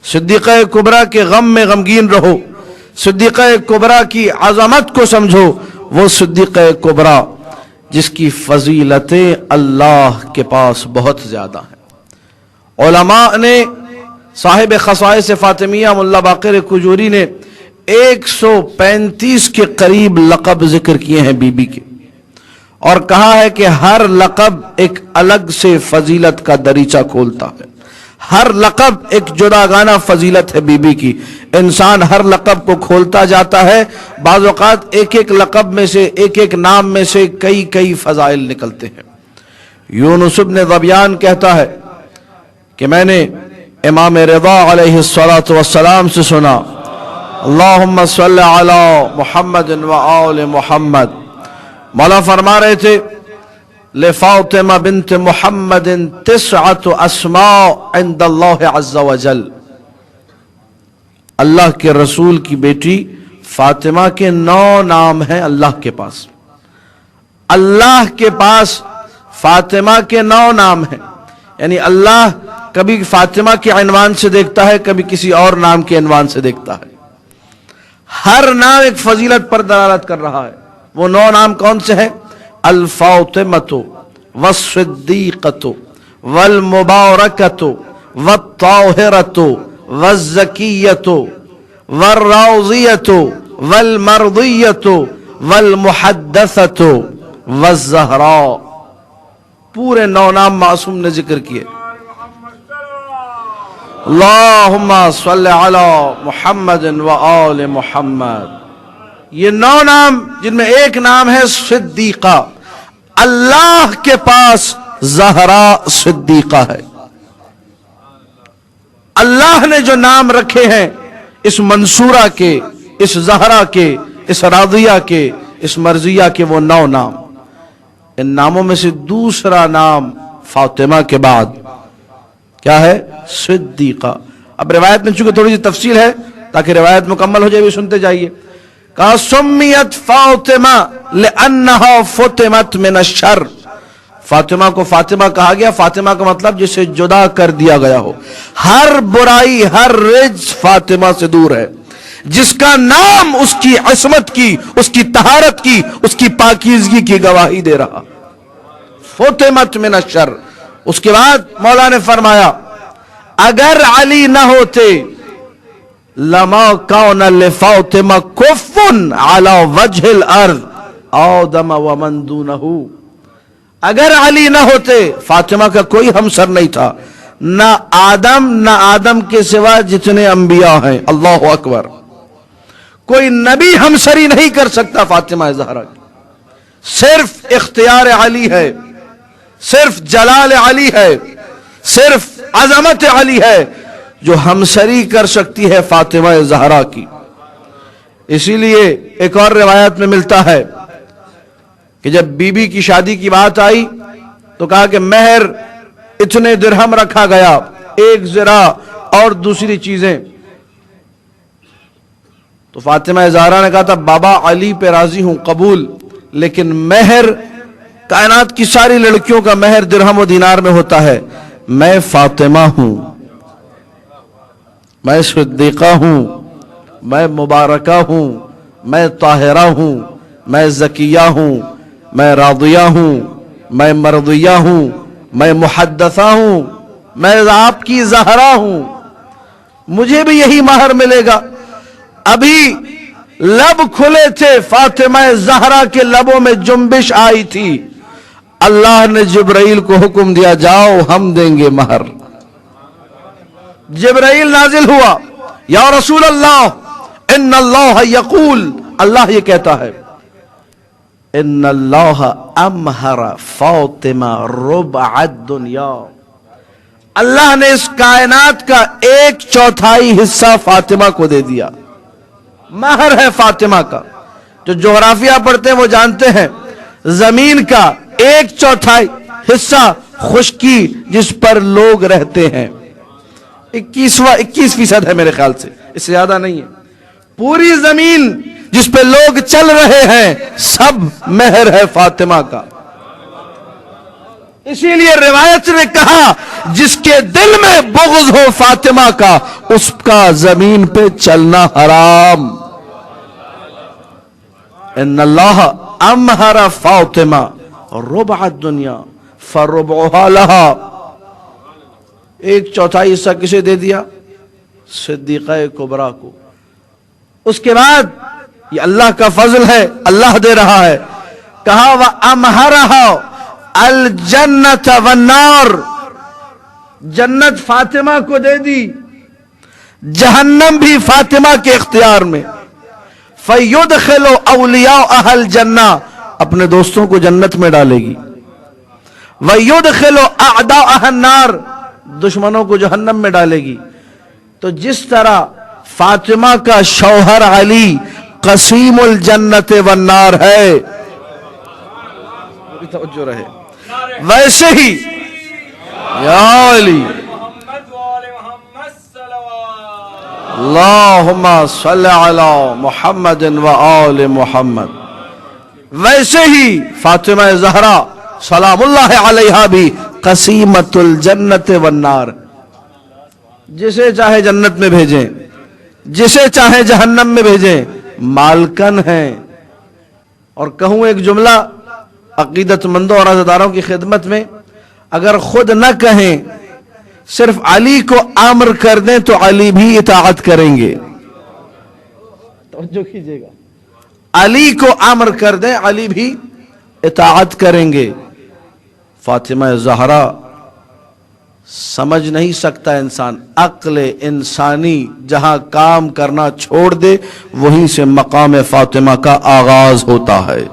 सिद्दीक़ा कुबरा के गम में गमगीन रहो, सिद्दीक़ा कुबरा की अज़मत को समझो। वो सिद्दीक़ा कुबरा जिसकी फजीलतें अल्लाह के पास बहुत ज़्यादा हैं। उलमा ने साहिब खसाइस फातिमिया मुल्ला बाक़िर कुजूरी ने 135 के करीब लक़ब जिक्र किए हैं बीबी के, और कहा है कि हर लक़ब एक अलग से फजीलत का दरीचा खोलता है। हर लक़ब एक जुदागाना फजीलत है बीबी की। इंसान हर लक़ब को खोलता जाता है, बाज़ औक़ात एक एक लक़ब में से, एक एक नाम में से कई कई फ़ज़ाइल निकलते हैं। यूनुस इब्न ज़बियान कहता है कि मैंने इमाम रिज़ा अलैहिस्सलातु वस्सलाम से सुना, अल्लाहुम्मा सल्लि अला मुहम्मद व आले मुहम्मद। मौला फरमा रहे थे, ले फातिमा बिन्त मुहम्मदिन तिस्अतु अस्मा इंदल्लाह अज़्ज़ा व जल। अल्लाह के रसूल की बेटी फातिमा के 9 नाम हैं अल्लाह के पास। अल्लाह के पास फातिमा के 9 नाम हैं, यानी अल्लाह कभी फातिमा के अनवान से देखता है, कभी किसी और नाम के अनवान से देखता है। हर नाम एक फजीलत पर दलालत कर रहा है। वो 9 नाम कौन से हैं? अल फातिमतु वस्सिद्दीक़तु वल मुबारकतु वत्ताहिरतु वज़्ज़किय्यतु वर्राज़ियतु वल मर्दियतु वल मुहद्दसतु वज़्ज़हरा। पूरे 9 नाम मासूम ने जिक्र किए। अल्लाहुम्मा सल्लि अला मुहम्मदिन व आले मुहम्मद। ये 9 नाम जिनमें एक नाम है सिद्दीक़ा। अल्लाह के पास ज़हरा सिद्दीक़ा है। अल्लाह ने जो नाम रखे हैं इस मंसूरा के, इस ज़हरा के, इस राज़िया के, इस मर्जिया के, वो 9 नाम। इन नामों में से दूसरा नाम फातिमा के बाद क्या है? सिद्दीक़ा। अब रिवायत में चूंकि थोड़ी सी तफसील है, ताकि रिवायत मुकम्मल हो जाए, भी सुनते जाइए। कहा सुम्मियत फातिमा लिअन्नहा फुतिमत मिन अश्शर। फातिमा को फातिमा कहा गया, फातिमा का मतलब जिसे जुदा कर दिया गया हो। हर बुराई, हर रिज फातिमा से दूर है। जिसका नाम उसकी असमत की, उसकी तहारत की, उसकी पाकीज़गी की गवाही दे रहा। फुतिमत मिन अश्शर। उसके बाद मौला ने फरमाया, अगर अली न होते लमा कौन लिफातिमा कुफ़्फ़ुन अला वजहिल अर्ज़ आदम व मन दूनहु। अगर अली न होते, फातिमा का कोई हमसर नहीं था, न आदम के सिवा जितने अंबिया हैं। अल्लाहु अकबर। कोई नबी हमसरी नहीं कर सकता फातिमा ज़हरा की। सिर्फ इख्तियार अली है, सिर्फ जलाल अली है, सिर्फ अजमत अली है जो हमसरी कर सकती है फातिमा ज़हरा की। इसीलिए एक और रिवायत में मिलता है कि जब बीबी की शादी की बात आई तो कहा कि महर इतने दिरहम रखा गया, 1 ज़रा और दूसरी चीजें। तो फातिमा ज़हरा ने कहा था, बाबा अली पे राजी हूं, कबूल, लेकिन महर कायनात की सारी लड़कियों का महर दिरहम व दीनार में होता है। मैं फातिमा हूं, मैं सिद्दीक़ा हूं, मैं मुबारका हूं, मैं ताहिरा हूं, मैं ज़किया हूं, मैं रादिया हूं, मैं मर्दिया हूं, मैं मुहद्दसा हूं, मैं आपकी ज़हरा हूं। मुझे भी यही महर मिलेगा। अभी लब खुले थे, फातिमा ज़हरा के लबों में जुम्बिश आई थी। अल्लाह ने जिब्राइल को हुक्म दिया, जाओ हम देंगे महर। जिब्राइल नाजिल हुआ, या रसूल अल्लाह इन्नल्लाह यक़ूल, अल्लाह ये कहता है, इन्नल्लाह अमहरा फातिमा रुबअद दुनिया। अल्लाह ने इस कायनात का 1/4 हिस्सा फातिमा को दे दिया। महर है फातिमा का। जो जोग्राफिया पढ़ते हैं वो जानते हैं, जमीन का 1/4 हिस्सा खुश्की जिस पर लोग रहते हैं, 21% है मेरे ख्याल से, इससे ज्यादा नहीं है। पूरी जमीन जिस पे लोग चल रहे हैं सब महर है फातिमा का। اسی لیے روایت نے کہا جس کے دل میں بغض ہو فاطمہ کا اس کا زمین پہ چلنا حرام. ان اللہ امہر فاطمہ ربع الدنیا فربعها لها، 1/4 حصہ کسے دے دیا؟ صدیقہ کبریٰ کو. اس کے بعد یہ اللہ کا فضل ہے، اللہ دے رہا ہے. کہا وَأَمْهَرَهَا الْجَنَّةَ وَالنَّارِ، جنت فاطمہ کو دے دی، جہنم بھی فاطمہ کے اختیار میں. فَيُدْخِلُ أَوْلِيَاءَهَا الْجَنَّةَ، اپنے دوستوں کو جنت میں ڈالے گی. وَيُدْخِلُ أَعْدَاءَهَا النَّارِ، دشمنوں کو جہنم میں ڈالے گی. تو جس طرح فاطمہ کا شوہر علی قسیم الجنت والنار ہے، توجہ رہے، ویسے ہی یا علی اللہم صلی علی محمد و آل محمد، ویسے ہی فاطمہ زہرا سلام اللہ علیہا بھی قسیمت الجنت والنار. جسے چاہے جنت میں بھیجیں، جسے چاہے جہنم میں بھیجیں، مالکن ہیں. اور کہوں ایک جملہ عقیدت مندوں اور عزاداروں کی خدمت میں، اگر خود نہ کہیں صرف علی کو امر کر دیں تو علی بھی اطاعت کریں گے. توجہ کیجئے گا، علی کو امر کر دیں علی بھی اطاعت کریں گے. فاطمہ زہرا سمجھ نہیں سکتا انسان، عقل انسانی جہاں کام کرنا چھوڑ دے وہیں سے مقام فاطمہ کا آغاز ہوتا ہے.